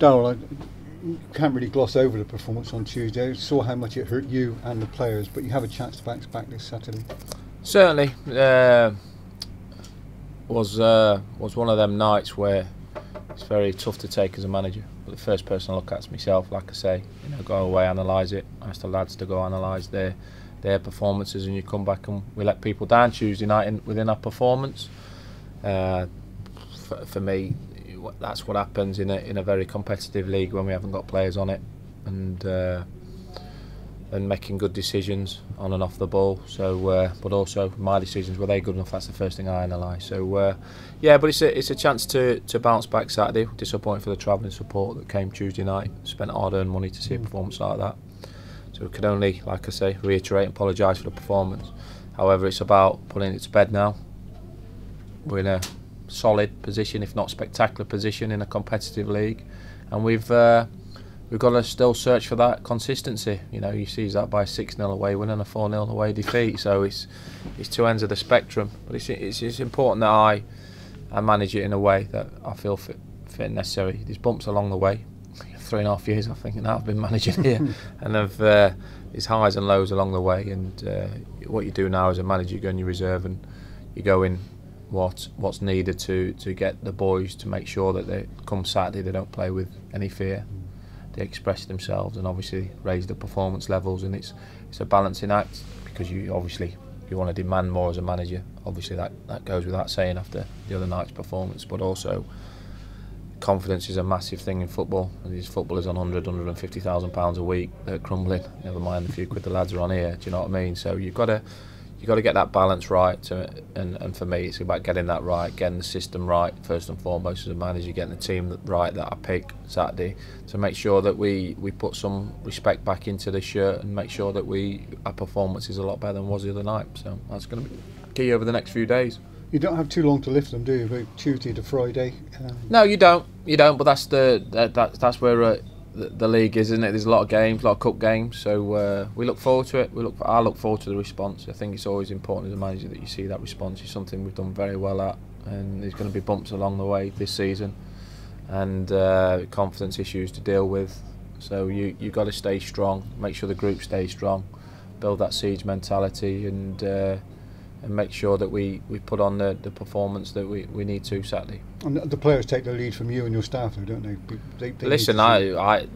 Darrell, you can't really gloss over the performance on Tuesday. Saw how much it hurt you and the players, but you have a chance to bounce back this Saturday. Certainly, was one of them nights where it's very tough to take as a manager. But the first person I look at is myself. Like I say, go away, analyse it. Ask the lads to go analyse their performances, and you come back and we let people down Tuesday night within our performance. For me, that's what happens in a very competitive league when we haven't got players on it and making good decisions on and off the ball. So, but also my decisions, were they good enough? That's the first thing I analyse. So, yeah, but it's a chance to bounce back Saturday. Disappointed for the travelling support that came Tuesday night. Spent hard-earned money to see a performance like that. So we can only, like I say, reiterate and apologise for the performance. However, it's about putting it to bed now. We're in a solid position, if not spectacular position, in a competitive league, and we've got to still search for that consistency. You see that by a 6-0 away win and a 4-0 away defeat. So it's two ends of the spectrum. But it's important that I manage it in a way that I feel fit and necessary. There's bumps along the way. 3.5 years, I think, now I've been managing here, and there's highs and lows along the way. And what you do now as a manager, you go in your reserve and you go in what's needed to get the boys to make sure that they come Saturday they don't play with any fear. They express themselves and obviously raise the performance levels, and it's a balancing act, because you want to demand more as a manager. Obviously that goes without saying after the other night's performance, but also confidence is a massive thing in football, and these footballers on £150,000 a week, they're crumbling, never mind the few quid the lads are on here. Do you know what I mean? So you've got to get that balance right, and for me it's about getting that right, getting the system right first and foremost as a manager, getting the team right that I pick Saturday, to make sure that we put some respect back into the shirt and make sure that our performance is a lot better than was the other night. So that's going to be key over the next few days. You don't have too long to lift them, do you? About Tuesday to Friday. No, you don't. But that's that's where the league is, isn't it? There's a lot of games, a lot of cup games, so we look forward to it. I look forward to the response. I think it's always important as a manager that you see that response. It's something we've done very well at, and there's going to be bumps along the way this season, and confidence issues to deal with. So you've got to stay strong, make sure the group stays strong, build that siege mentality, and make sure that we put on the performance that we need to Saturday. And the players take the lead from you and your staff, don't they? Listen, I'm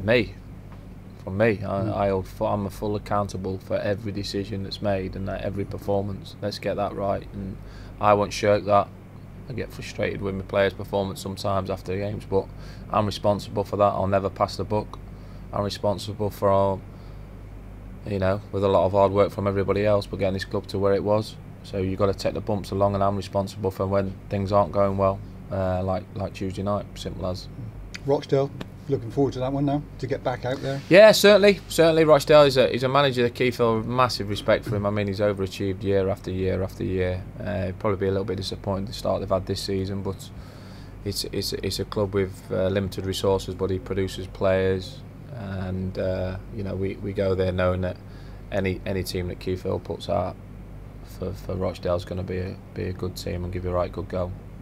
full accountable for every decision that's made and every performance. Let's get that right, and I won't shirk that. I get frustrated with my players' performance sometimes after the games, but I'm responsible for that. I'll never pass the buck. I'm responsible for with a lot of hard work from everybody else, but getting this club to where it was. So you've got to take the bumps along, and I'm responsible for when things aren't going well, like Tuesday night. Simple as. Rochdale, looking forward to that one now, to get back out there. Yeah, certainly. Rochdale is a manager that Keith, massive respect for him. I mean, he's overachieved year after year after year. Probably be a little bit disappointed at the start they've had this season, but it's a club with limited resources, but he produces players, and we go there knowing that any team that Keith puts out for Rochdale is going to be a good team and give you a right good go.